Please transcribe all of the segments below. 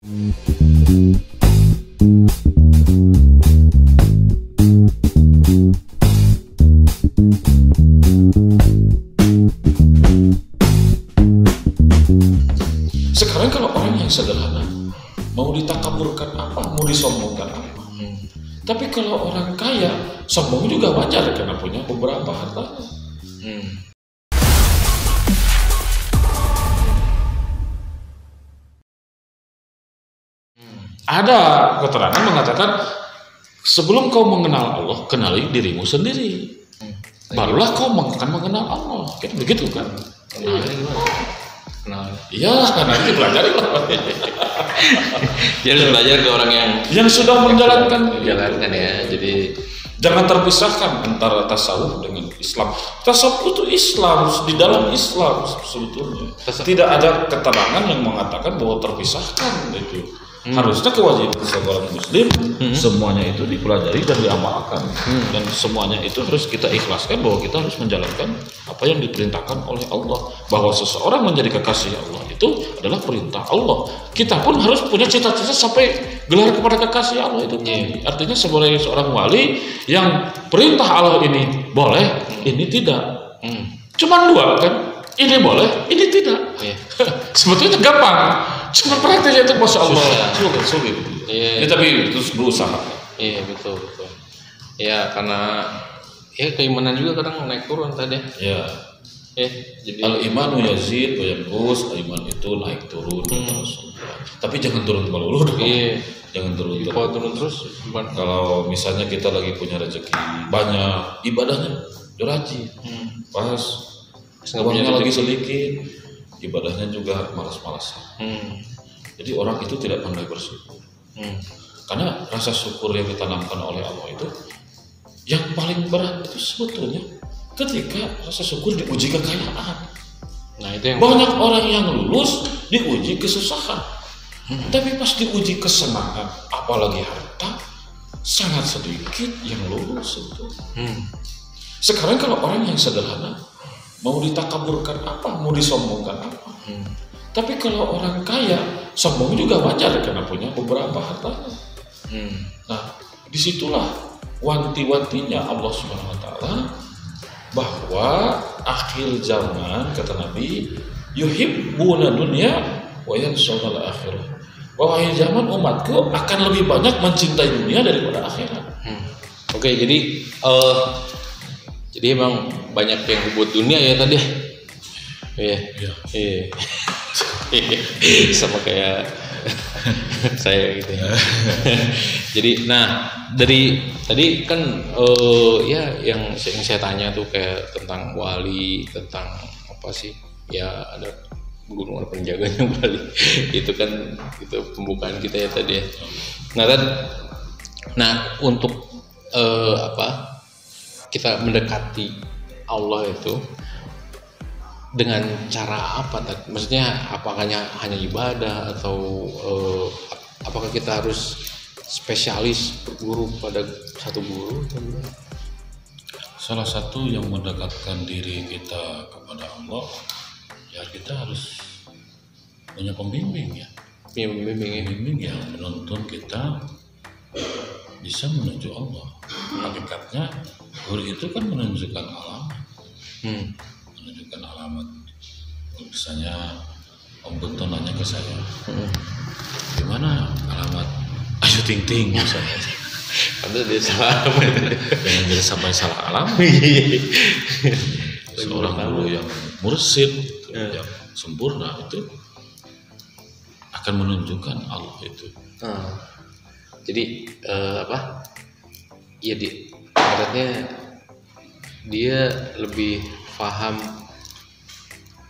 Sekarang kalau orang yang sederhana mau ditakaburkan apa, mau disombongkan apa. Tapi kalau orang kaya, sombong juga wajar karena punya beberapa harta. Ada keterangan mengatakan sebelum kau mengenal Allah, kenali dirimu sendiri. Barulah kau akan mengenal Allah. Kan begitu kan? Kenalnya gimana? Kenal. Iya, nanti pelajari lah. Dia harus belajar ke orang yang sudah menjalankan ya. Jadi jangan terpisahkan antara tasawuf dengan Islam. Tasawuf itu Islam, di dalam Islam sebetulnya. Tidak ada keterangan yang mengatakan bahwa terpisahkan itu. Harusnya kewajiban seorang muslim semuanya itu dipelajari dan diamalkan. Dan semuanya itu harus kita ikhlaskan bahwa kita harus menjalankan apa yang diperintahkan oleh Allah. Bahwa seseorang menjadi kekasih Allah itu adalah perintah Allah. Kita pun harus punya cita-cita sampai gelar kepada kekasih Allah itu. Artinya sebagai seorang wali yang perintah Allah ini boleh, ini tidak. Cuman dua kan? Ini boleh, ini tidak. Sebetulnya gampang, cuma prakteknya itu masya Allah sulit. Ya, tapi terus berusaha. Iya betul. Ya karena ya keimanan juga kadang naik turun tadi. Ya. Jadi al-imanu yazid wa yanqus, iman itu naik turun tapi jangan turun melulu dong. Jangan turun. Kalau turun terus gimana? Kalau misalnya kita lagi punya rezeki banyak, ibadahnya rajin. Pas uangnya lagi sedikit, ibadahnya juga malas-malasan. Jadi orang itu tidak pandai bersyukur. Karena rasa syukur yang ditanamkan oleh Allah itu yang paling berat itu sebetulnya ketika rasa syukur diuji kekayaan. Nah, itu yang banyak orang yang lulus diuji kesusahan. Tapi pas diuji kesenangan, apalagi harta, sangat sedikit yang lulus itu. Sekarang kalau orang yang sederhana mau ditakaburkan apa, mau disombongkan apa. Tapi kalau orang kaya, sombong juga wajar karena punya beberapa hartanya. Nah, disitulah wanti-wantinya Allah Subhanahu Wa Taala bahwa akhir zaman kata Nabi, yuhibbuna dunya wa yansawna al-akhirah. Bahwa akhir zaman umatku akan lebih banyak mencintai dunia daripada akhirat. Oke, jadi emang banyak yang buat dunia ya tadi. Iya. Sama kayak saya gitu ya. Jadi dari tadi kan ya yang saya tanya tuh kayak tentang wali, tentang apa sih? Ya ada gunung penjaganya wali. Itu kan itu pembukaan kita ya tadi ya. Nah untuk kita mendekati Allah itu dengan cara apa? Maksudnya apakah hanya ibadah atau apakah kita harus spesialis berguru pada satu guru? Salah satu yang mendekatkan diri kita kepada Allah, ya kita harus punya pembimbing ya. Pembimbing yang menuntun kita bisa menuju Allah. Hakikatnya guru itu kan menunjukkan alamat. Menunjukkan alamat. Misalnya Om Guntur nanya ke saya, gimana alamat Ayu Ting Ting misalnya. Ada dia salah alamat. Jangan jadi sampai salah alamat. Seorang guru yang mursyid, yang sempurna itu akan menunjukkan Allah itu. Jadi ya ibaratnya dia lebih paham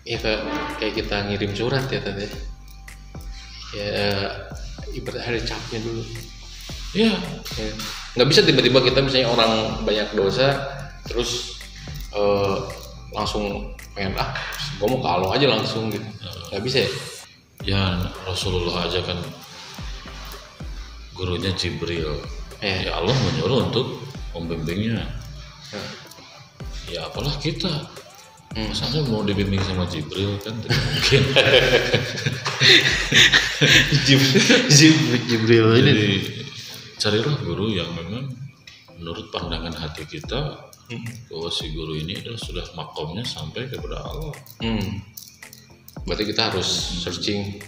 ya kayak kita ngirim surat ya tadi ya ibarat ada capnya dulu ya. Nggak bisa tiba-tiba kita misalnya orang banyak dosa terus langsung pengen gue mau ke Allah aja langsung gitu, nggak bisa ya. Ya Rasulullah aja kan gurunya Jibril, ya Allah menyuruh untuk membimbingnya. Ya apalah kita Masalahnya mau dibimbing sama Jibril kan tidak mungkin. Jibril ini. Jadi carilah guru yang memang menurut pandangan hati kita bahwa si guru ini adalah sudah makomnya sampai kepada Allah. Berarti kita harus searching.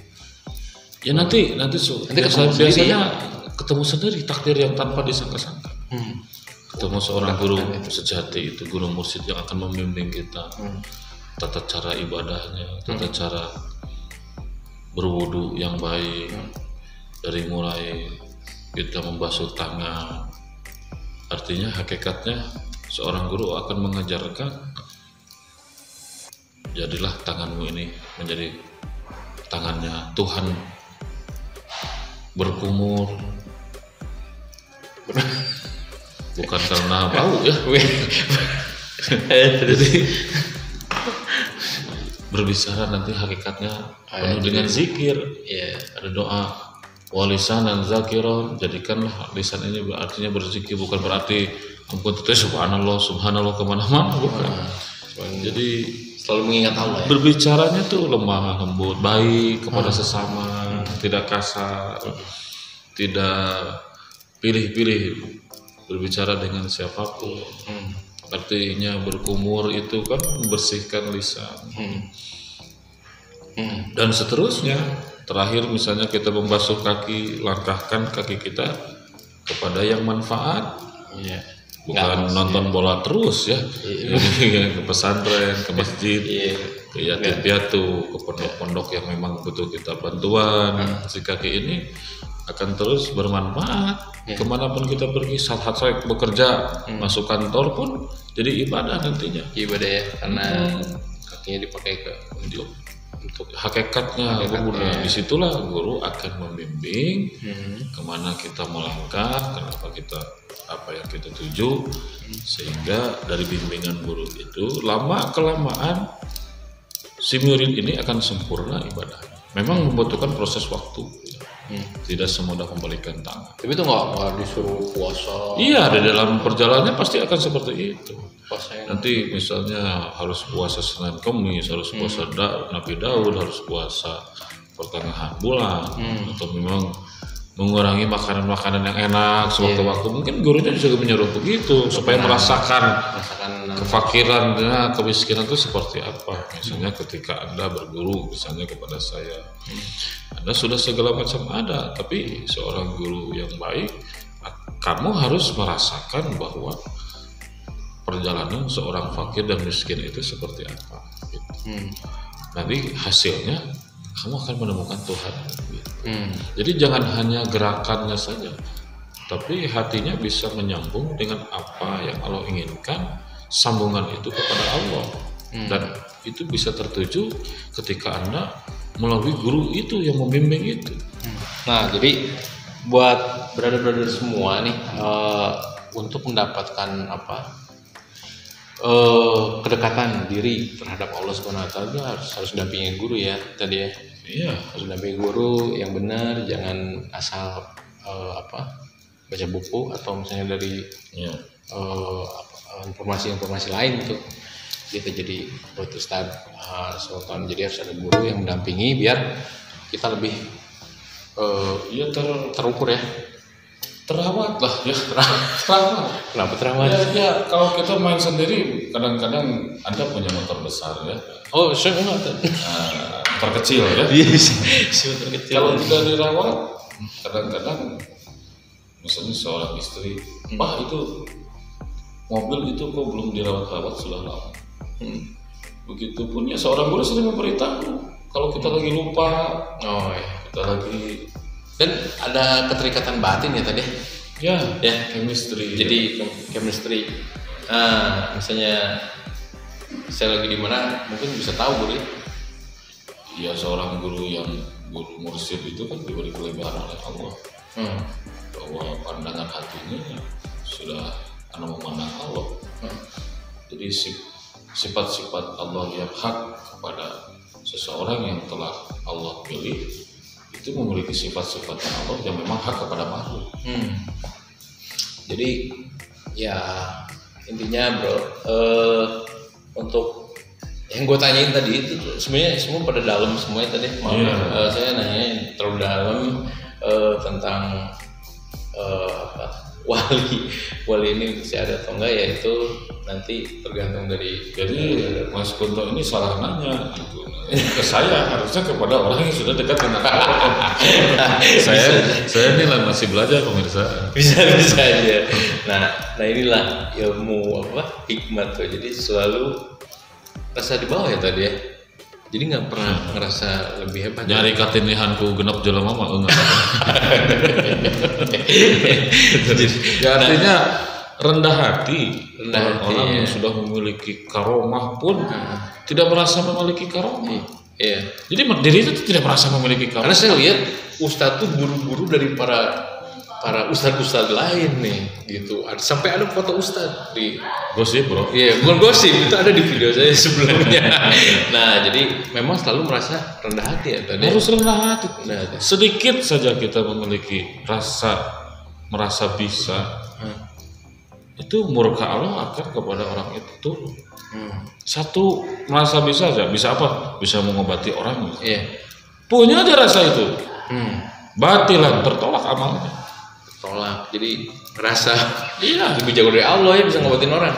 Ya nanti ketemu biasanya ketemu sendiri takdir yang tanpa disangka-sangka. Ketemu seorang guru sejati itu, guru mursyid yang akan membimbing kita, tata cara ibadahnya, tata cara berwudu yang baik, dari mulai kita membasuh tangan. Artinya hakikatnya seorang guru akan mengajarkan, jadilah tanganmu ini menjadi tangannya Tuhan, berkumur. Bukan karena bau ya. Jadi berbicara nanti hakikatnya penuh dengan zikir. Ada doa walisanan zakiron, jadikanlah lisan ini artinya berzikir, bukan berarti ampun subhanallah kemana-mana, bukan. Jadi selalu mengingat Allah ya? Berbicaranya tuh lemah lembut, baik kepada sesama, tidak kasar, tidak pilih-pilih berbicara dengan siapapun. Artinya berkumur itu kan membersihkan lisan. Dan seterusnya. Terakhir misalnya kita membasuh kaki, langkahkan kaki kita kepada yang manfaat. Bukan nonton bola terus ya. Ke pesantren, ke masjid, ke yatim piatu, ke pondok-pondok yang memang butuh kita bantuan. Si kaki ini akan terus bermanfaat kemanapun kita pergi. Saat saya bekerja, masuk kantor pun jadi ibadah nantinya. Ibadah ya, karena kakinya dipakai untuk hakikatnya. Disitulah guru akan membimbing kemana kita melangkah, kenapa kita apa yang kita tuju, sehingga dari bimbingan guru itu lama kelamaan si murid ini akan sempurna ibadahnya. Memang membutuhkan proses waktu. Tidak semudah membalikan tangan. Tapi itu nggak disuruh puasa. Iya, di dalam perjalanannya pasti akan seperti itu. Puasanya. Nanti misalnya harus puasa Senin Kamis, harus puasa Nabi Daud, harus puasa pertengahan bulan, atau memang mengurangi makanan-makanan yang enak sewaktu-waktu. Mungkin gurunya juga menyuruh begitu supaya merasakan kefakiran, kemiskinan itu seperti apa. Misalnya ketika Anda berguru, misalnya kepada saya, Anda sudah segala macam ada, tapi seorang guru yang baik, kamu harus merasakan bahwa perjalanan seorang fakir dan miskin itu seperti apa. Gitu. Nanti hasilnya kamu akan menemukan Tuhan. Gitu. Jadi jangan hanya gerakannya saja, tapi hatinya bisa menyambung dengan apa yang Allah inginkan, sambungan itu kepada Allah. Dan itu bisa tertuju ketika Anda melalui guru itu yang membimbing itu. Nah, jadi buat brother-brother semua nih, untuk mendapatkan kedekatan diri terhadap Allah Subhanahu wa taala harus dampingi guru ya tadi ya. Iya, harus dampingi guru yang benar, jangan asal baca buku atau misalnya dari informasi-informasi lain tuh kita jadi Ustaz Sultan. Jadi harus ada guru yang mendampingi biar kita lebih terukur ya. Terawat lah ya, terawat. Kenapa terawat? Ya, kalau kita main sendiri, kadang-kadang Anda punya motor besar ya. Oh, saya enggak. Motor kecil ya. Motor kecil. Kalau tidak dirawat, kadang-kadang misalnya seorang istri, Pak itu mobil itu kok belum dirawat-rawat sudah lama. Begitupun ya seorang guru sering memberitahu kalau kita lagi lupa, kita lagi. Dan ada keterikatan batin ya tadi. Ya, chemistry. Jadi chemistry. Misalnya saya lagi di mana, mungkin bisa tahu guru. Ya, seorang guru yang guru mursyid itu kan diberi kelebihan oleh Allah. Bahwa pandangan hatinya sudah memandang Allah. Jadi sifat-sifat Allah yang hak kepada seseorang yang telah Allah pilih itu memiliki sifat-sifat Allah yang memang hak kepada makhluk. Jadi ya intinya bro, untuk Yang gue tanyain tadi itu sebenarnya semua pada dalam semuanya tadi. Saya nanya terlalu dalam tentang wali ini bisa ada atau enggak, ya itu nanti tergantung dari. Jadi Mas Kunto ini salah nanya gitu. Ke saya, harusnya kepada orang yang sudah dekat dengan Allah. saya ini lah masih belajar pemirsa. Bisa aja. Nah inilah ilmu hikmat tuh. Jadi selalu rasa di bawah ya tadi ya. Jadi nggak pernah ngerasa lebih hebat. Nyari katinihanku genap jelema mah enggak. Ya artinya rendah hati. Orang yang sudah memiliki karomah pun tidak merasa memiliki karomah. Iya. Jadi diri itu tidak merasa memiliki karomah. Karena saya lihat ustadz tuh guru-guru dari para ustadz lain nih gitu. Sampai ada foto ustadz di gosip bro. Iya, bukan gosip, itu ada di video saya sebelumnya. Nah jadi memang selalu merasa rendah hati ya tadi. Harus rendah hati. Sedikit saja kita memiliki merasa bisa. Itu murka Allah akan kepada orang itu. Satu merasa bisa aja, bisa apa? Bisa mengobati orang. Iya. Punya aja rasa itu. Batilan tertolak amalnya. Tolak, jadi ngerasa lebih jago dari Allah ya, bisa ngobatin orang.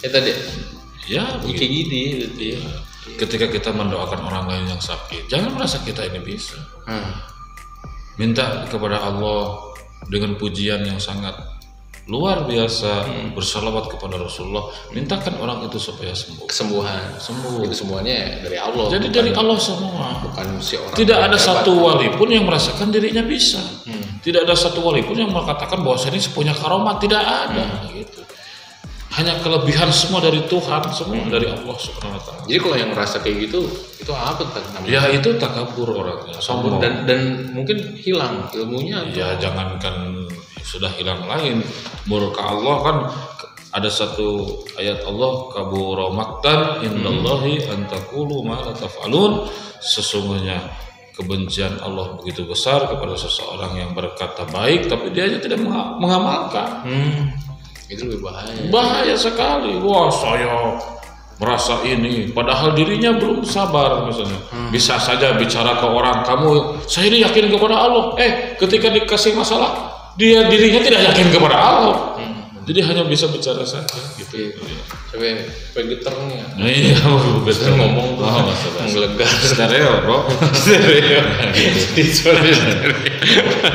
Ya tadi. Ya, kayak gini. Iya. Ketika kita mendoakan orang lain yang sakit, jangan merasa kita ini bisa. Minta kepada Allah dengan pujian yang sangat luar biasa, bersalawat kepada Rasulullah, mintakan orang itu supaya sembuh. Sembuh. Itu semuanya dari Allah. Jadi dari Allah semua. Bukan si orang. Tidak ada satu wali pun yang merasakan dirinya bisa. Tidak ada satu wali pun yang mengatakan bahwa saya ini punya karomat, tidak ada gitu. Hanya kelebihan semua dari Tuhan, semua dari Allah Subhanahu wa taala. Jadi kalau yang merasa kayak gitu, itu apa namanya? Ya itu takabur orangnya. Sombong dan mungkin hilang ilmunya. Ya jangankan sudah hilang lain, murka Allah kan ada satu ayat Allah, kabura maqtan indallahi an taqulu ma la taf'alun. Sesungguhnya kebencian Allah begitu besar kepada seseorang yang berkata baik tapi dia tidak mengamalkan. Itu lebih bahaya. Bahaya sekali. Wah, saya merasa ini padahal dirinya belum sabar misalnya. Bisa saja bicara ke orang, saya ini yakin kepada Allah. Ketika dikasih masalah, dirinya tidak yakin kepada Allah. Jadi hanya bisa bicara saja gitu. Sampai geternya. Iya, bisa ngomong menggelegar. Stereo, bro. Stereo.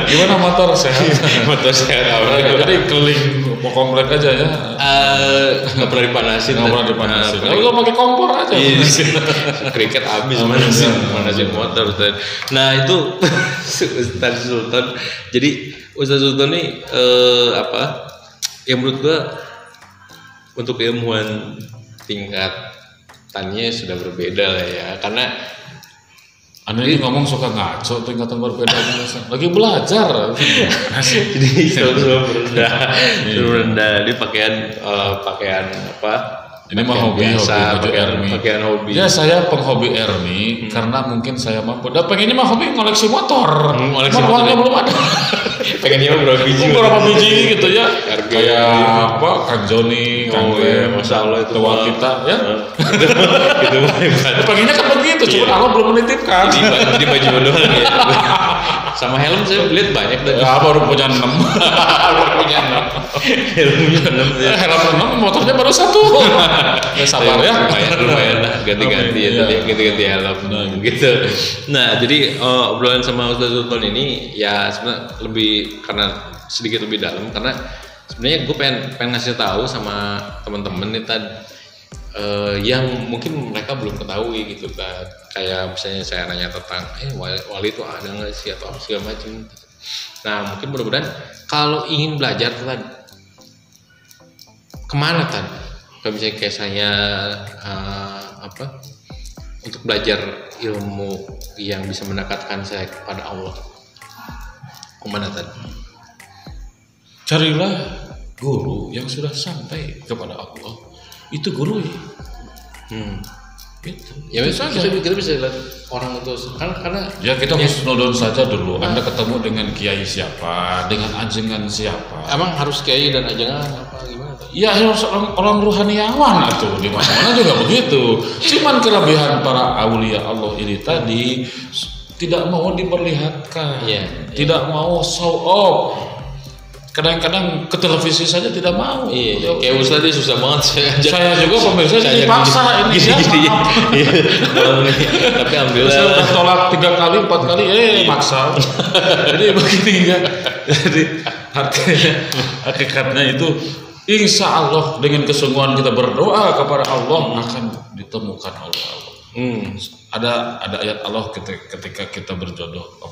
Gimana motor sehat? Motor sehat. Jadi keliling komplek aja ya. Nggak pernah dipanasin. Kalau pakai kompor aja. Kriket habis manasin motor. Nah itu Ustaz Sultan. Jadi Ustaz Sultan ini ya menurut gua untuk ilmuwan tingkatannya sudah berbeda lah ya, karena Anda ini ngomong suka ngaco, tingkatan berbeda lagi belajar. Jadi selalu rendah di pakaian apa? Ini mah hobi pakaian hobi. Ya saya penghobi Ermi karena mungkin saya mampu. Pengennya mah hobi ngoleksi motor. Uangnya belum ada. Pengennya berapa biji gitu ya. Kayak apa? Kang Joni, Kang Masya Allah itu tua kita ya. Itu pengennya kan begitu, cuma Allah belum menitipkan. Di baju doang ya. Sama helm saya lihat banyak tadi. Baru punya 6. Helmnya 6 ya. Helm 6, motornya baru 1. Ya sabar ya. Lumayan lah ganti-ganti ya tadi, ganti-ganti helm gitu. Nah, jadi obrolan sama Ustaz Sultan ini ya sebenarnya lebih karena sedikit lebih dalam, karena sebenarnya gue pengen ngasih tahu sama teman-teman nih tadi yang mungkin mereka belum ketahui gitu kan. Kayak misalnya saya nanya tentang wali itu ada nggak sih atau segala macam. Nah, mungkin mudah-mudahan kalau ingin belajar kan kemana kan? Kalau misalnya kayak saya untuk belajar ilmu yang bisa mendekatkan saya kepada Allah, kemana tadi? Carilah guru yang sudah sampai kepada Allah. Itu guru ya. Gitu. Ya kita bisa lihat orang itu karena ya kita harus nodon saja dulu. Anda ketemu dengan kiai siapa, dengan ajengan siapa? Emang harus kiai dan ajengan apa gimana? Ya harus orang rohaniawan atau di mana-mana juga begitu. Cuman kelebihan para aulia Allah ini tadi tidak mau diperlihatkan, tidak mau show off. Kadang-kadang ke televisi saja tidak mau. Iya. Kayak Ustaz susah banget saya juga pemirsa dipaksa ini gini. Tapi alhamdulillah saya udah tolak 3 kali 4 kali maksa. Jadi begini ya. Jadi hakikatnya itu insya Allah dengan kesungguhan kita berdoa kepada Allah akan ditemukan oleh Allah. Ada ayat Allah ketika kita berjodoh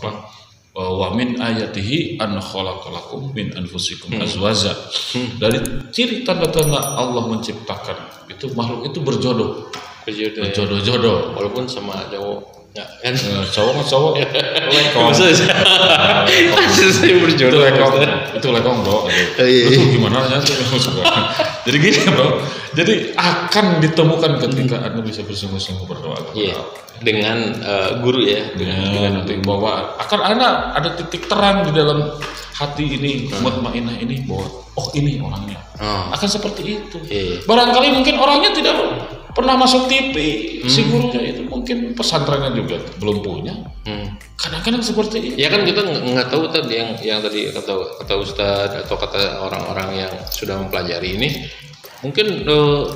wa min ayatihi an khalaqalakum min anfusikum azwaja. Dari ciri tanda-tanda Allah menciptakan itu makhluk itu berjodoh walaupun sama cowok enggak kan cowok lekong itu lekong bro. Itu gimana ya jadi gini bro, jadi akan ditemukan ketika Anda bisa bersungguh-sungguh berdoa dengan guru ya, dengan nanti bahwa akan ada titik terang di dalam hati ini, mutmainah ini bahwa ini orangnya akan seperti itu. Barangkali mungkin orangnya tidak pernah masuk TV, si gurunya itu mungkin pesantrennya juga belum punya. Kadang-kadang seperti itu. Ya kan kita nggak tahu tadi yang tadi kata Ustadz atau kata orang-orang yang sudah mempelajari ini. Mungkin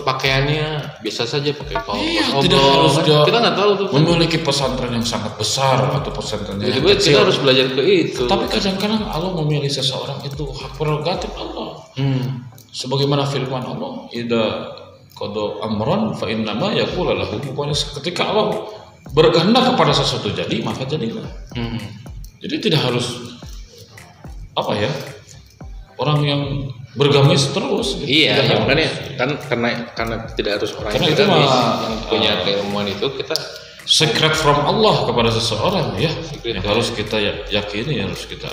pakaiannya biasa saja pakai kaos. Tidak harus kita nggak tahu tuh. Memiliki pesantren yang sangat besar atau pesantren yang kecil. Kita harus belajar ke itu. Tapi kadang-kadang Allah memilih seseorang itu hak prerogatif Allah. Sebagaimana firman Allah, "Idza qada amran fa innama yaqulu lahu." Pokoknya ketika Allah berkehendak kepada sesuatu jadi, maka jadilah. Jadi tidak harus orang yang bergamis terus gitu. Iya, makanya kan karena tidak harus orang yang bergamis yang punya keilmuan itu kita secret from Allah kepada seseorang yang harus kita yakini, harus kita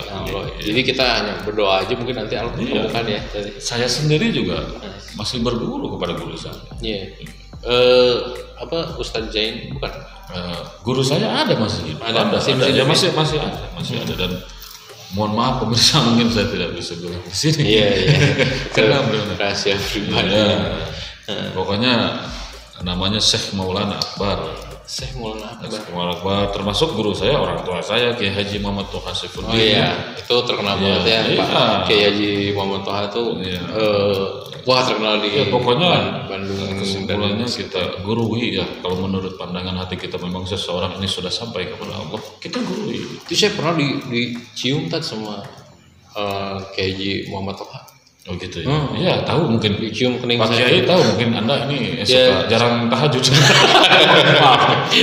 Jadi kita hanya berdoa aja, mungkin nanti Allah menemukan ya. Saya sendiri juga masih berguru kepada guru saya. Ustadz Zain bukan? Guru saya masih ada dan mohon maaf pemirsa mungkin saya tidak bisa bilang di sini. Karena rahasia pribadi. Pokoknya namanya Syekh Maulana Akbar. Syekh Maulana Akbar termasuk guru saya, orang tua saya Kiai Haji Muhammad Toha Saifuddin. Itu terkenal banget ya Pak Kiai Haji Muhammad Toha itu. Terkenal di pokoknya Bandung. Kesimpulannya kita gurui ya. Kalau menurut pandangan hati kita memang seseorang ini sudah sampai kepada Allah, kita gurui. Itu saya pernah dicium sama Kiai Haji Muhammad Toha. Oh gitu ya. Iya, tahu mungkin dicium kening Pak Kiai tahu mungkin Anda ini suka jarang tahajud. Maaf.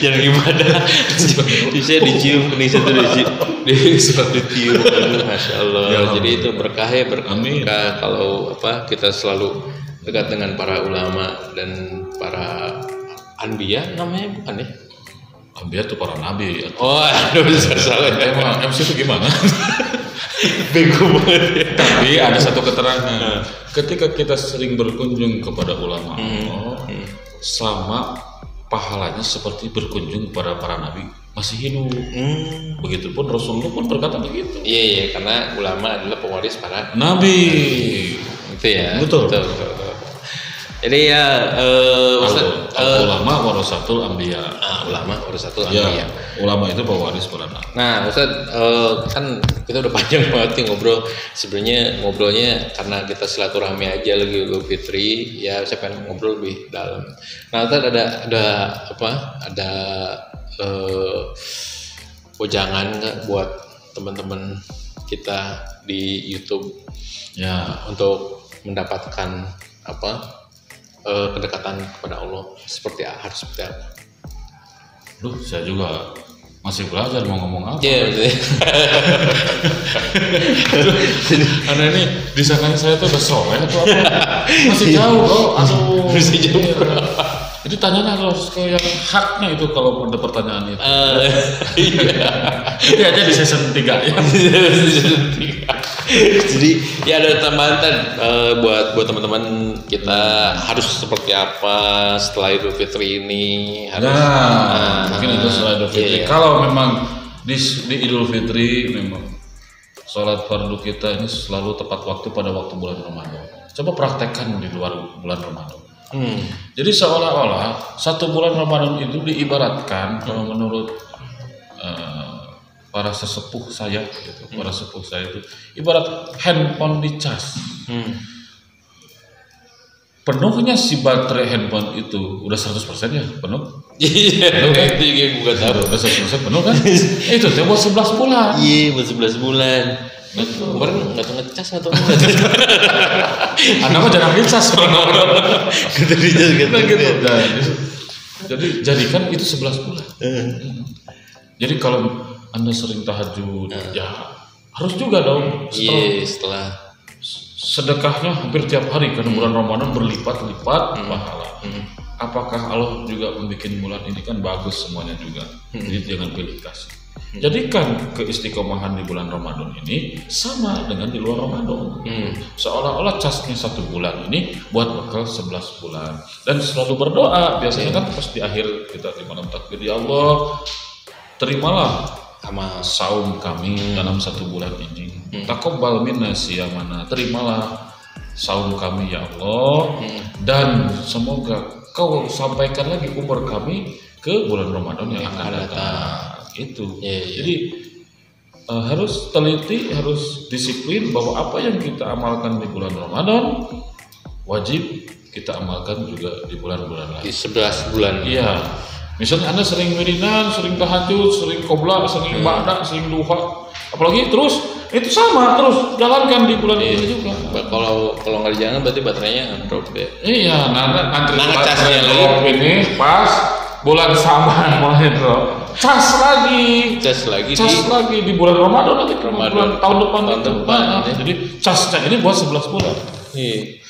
Jarang ibadah. Saya dicium kening saya suka dicium. Masya Allah. Jadi itu berkah ya, berkah kalau kita selalu dekat dengan para ulama dan para anbiya namanya bukan ya? Anbiya itu para nabi. Salah. Emang MC itu gimana? Bego banget. Tapi ada satu keterangan. Ketika kita sering berkunjung kepada ulama sama pahalanya seperti berkunjung kepada para nabi masih hidup. Begitupun Rasulullah pun berkata begitu. Iya, karena ulama adalah pewaris para nabi. Itu ya. Betul. Jadi ulama warasatul anbiya. Ulama warasatul anbiya. Ulama itu pewaris para nabi. Nah, Ustaz, kan kita udah panjang banget nih ngobrol. Sebenarnya ngobrolnya karena kita silaturahmi aja lagi Idul Fitri, ya saya pengen ngobrol lebih dalam. Nah, Ustaz ada wejangan nggak buat teman-teman kita di YouTube untuk mendapatkan kedekatan kepada Allah harus seperti apa? Saya juga masih belajar mau ngomong apa. Karena ini disangka saya tuh udah soleh atau apa? Masih jauh bro. Masih jauh. Jadi tanyanya harus ke yang haknya itu kalau ada pertanyaan itu. Itu aja di season 3 ya. Jadi ya ada tambahan buat teman-teman kita harus seperti apa setelah Idul Fitri ini. Mungkin itu setelah Idul Fitri. Kalau memang di Idul Fitri memang sholat fardu kita ini selalu tepat waktu pada waktu bulan Ramadan. Coba praktekkan di luar bulan Ramadan. Jadi seolah-olah satu bulan Ramadan itu diibaratkan kalau menurut para sesepuh saya gitu, para sepuh saya itu ibarat handphone dicas. Penuhnya si baterai handphone itu udah 100% ya penuh. Iya, itu yang gue tahu. Udah 100% penuh kan? Itu teh buat 11 bulan. Iya, buat 11 bulan. Kemarin nggak tuh ngecas atau enggak? Anak mah jarang ngecas. Gitu. Jadi jadikan itu 11 bulan. Jadi kalau Anda sering tahajud, ya harus juga dong. Setelah sedekahnya hampir tiap hari karena bulan Ramadan berlipat-lipat pahala. Apakah Allah juga membuat bulan ini kan bagus semuanya juga. Jadi jangan pilih kasih. Jadikan keistiqomahan di bulan Ramadan ini sama dengan di luar Ramadan. Seolah-olah casnya 1 bulan ini buat bekal 11 bulan. Dan selalu berdoa. Biasanya kan pas di akhir kita di malam takbir, ya Allah, terimalah amal saum kami dalam 1 bulan ini. Taqabbal minna siyamana, terimalah saum kami ya Allah, dan semoga Kau sampaikan lagi umur kami ke bulan Ramadan yang akan datang. Itu. Jadi harus teliti, harus disiplin bahwa apa yang kita amalkan di bulan Ramadan wajib kita amalkan juga di bulan-bulan lain. Di 11 bulan. Iya. Misalnya Anda sering wiridan, sering tahajud, sering qobla, sering ba'da, sering duha, apalagi terus itu sama terus jalankan di bulan ini juga. Kalau nggak dijalankan berarti baterainya drop ya. Iya, nanti baterai drop ini pas bulan Saban mulai drop. Cas lagi di bulan Ramadan nanti bulan tahun depan. Jadi casnya ini buat 11 bulan. Iya.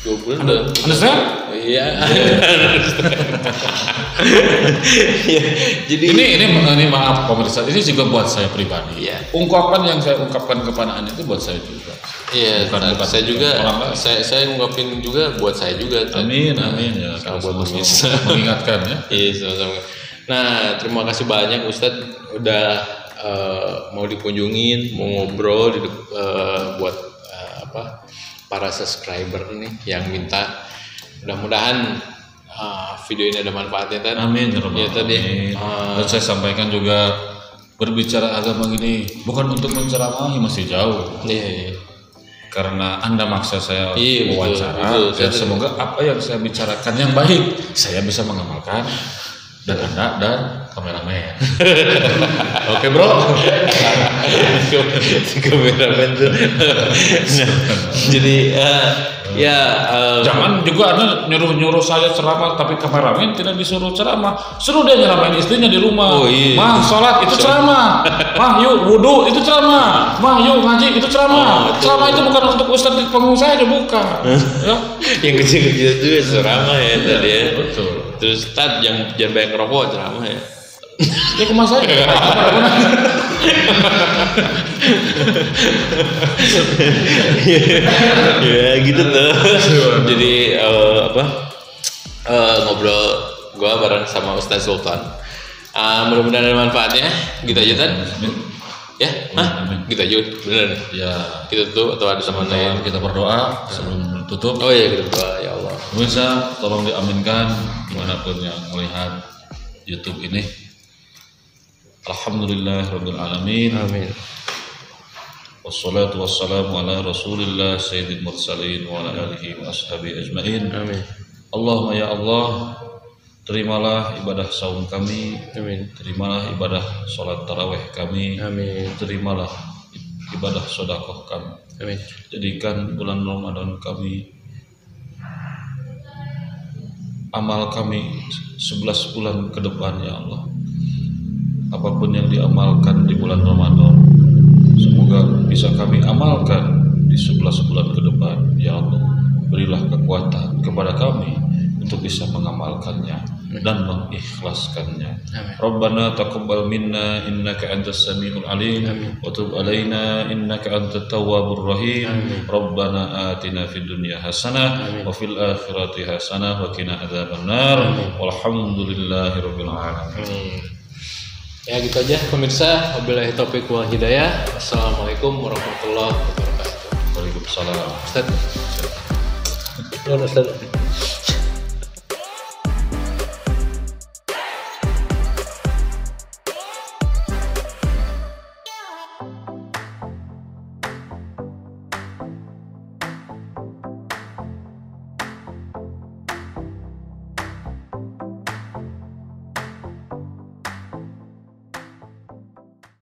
2 bulan. Understand? Iya. Jadi ini maaf pemirsa, ini juga buat saya pribadi. Iya. Ungkapan yang saya ungkapkan kepada Anda itu buat saya juga. Iya, saya juga saya ungkapin juga buat saya juga. Amin ya. Sama buat pemirsa mengingatkan ya. Iya, sama-sama. Nah, terima kasih banyak Ustadz udah mau dikunjungin, mau ngobrol buat para subscriber nih yang minta. Mudah-mudahan video ini ada manfaatnya Tad. Amin ya tadi. Dan saya sampaikan juga berbicara agama ini bukan untuk menceramahi, masih jauh. Iya. Karena Anda maksa saya betul, wawancara, dan semoga apa yang saya bicarakan yang baik saya bisa mengamalkan, dan Anda dan kameramen. Oke bro. Kameramen tuh. Jadi jangan juga Anda nyuruh saya ceramah tapi kameramen tidak disuruh ceramah. Suruh dia nyeramain istrinya di rumah. Oh, iya. Mah sholat itu ceramah. Mah yuk wudu itu ceramah. Mah yuk ngaji itu ceramah. Ceramah itu bukan untuk ustadz di panggung saya, bukan. Ya. Yang kecil-kecil itu ceramah ya tadi ya. Betul. Terus jangan banyak ngerokok ceramah ya. Ya ke saya. Ya gitu tuh. Jadi ngobrol gua bareng sama Ustaz Sultan. Mudah-mudahan ada manfaatnya. Gitu aja Tan. Ya, gitu aja bener. Ya, kita tutup atau ada teman lain? Kita berdoa sebelum tutup. Oh iya, kita berdoa ya Allah. Bisa tolong diaminkan dimanapun yang melihat YouTube ini. Alhamdulillahirabbil alamin. Amin. Wassalatu wassalamu ala Rasulillah sayyidil mursalin wa ala alihi wa ashabihi ajmain. Amin. Allahumma ya Allah, terimalah ibadah saum kami. Amin. Terimalah ibadah salat tarawih kami. Amin. Terimalah ibadah sedekah kami. Amin. Jadikan bulan Ramadan kami, amal kami 11 bulan ke depan ya Allah. Apapun yang diamalkan di bulan Ramadan, semoga bisa kami amalkan di 11 bulan ke depan ya Allah. Berilah kekuatan kepada kami untuk bisa mengamalkannya dan mengikhlaskannya. Rabbana taqabbal minna innaka antas samiul alim wa tub alaina innaka antat tawwabur rahim. Rabbana atina fid dunya hasanah wa fil akhirati hasanah wa qina adzabannar. Walhamdulillahirabbil alamin. Ya gitu aja pemirsa. Wabillahi taufiq wal hidayah. Assalamualaikum warahmatullahi wabarakatuh. Waalaikumsalam. Ustaz.